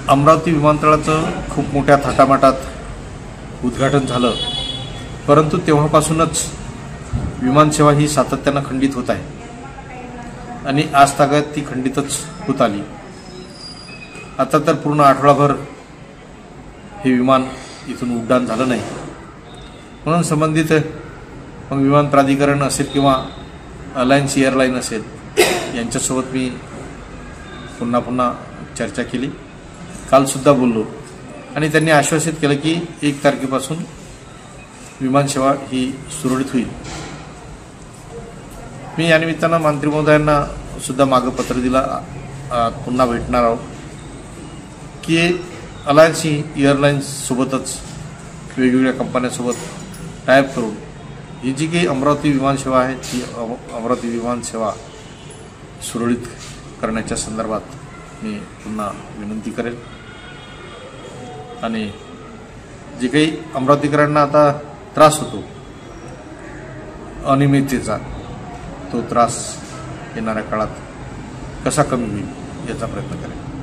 अमरावती विमानतळाचं खूप मोठ्या थाटामाटात उद्घाटन झालं, परंतु तेव्हापासूनच विमानसेवा ही सातत्यानं खंडित होत आहे आणि आजतागायत ती खंडितच होत आली। आता तर पूर्ण आठवडाभर हे विमान इथून उड्डाण झालं नाही, म्हणून संबंधित विमान प्राधिकरण असेल किंवा अलायन्स एअरलाईन असेल यांच्यासोबत मी पुन्हा चर्चा केली। कालसुद्धा बोललो आणि त्यांनी आश्वासित केलं की 1 तारखेपासून विमानसेवा ही सुरळीत होईल। मी या निमित्तानं मंत्री महोदयांना सुद्धा मागं पत्र दिलं, पुन्हा भेटणार आहोत की अलायन्स एअरलाईन्स सोबतच वेगवेगळ्या कंपन्यांसोबत टायअप करून ही जी काही अमरावती विमानसेवा आहे ती अमरावती विमानसेवा सुरळीत करण्याच्या संदर्भात मी पुन्हा विनंती करेन आणि जे काही अमरावतीकरांना आता त्रास होतो अनियमिततेचा, तो त्रास येणाऱ्या काळात कसा कमी होईल याचा प्रयत्न करेन।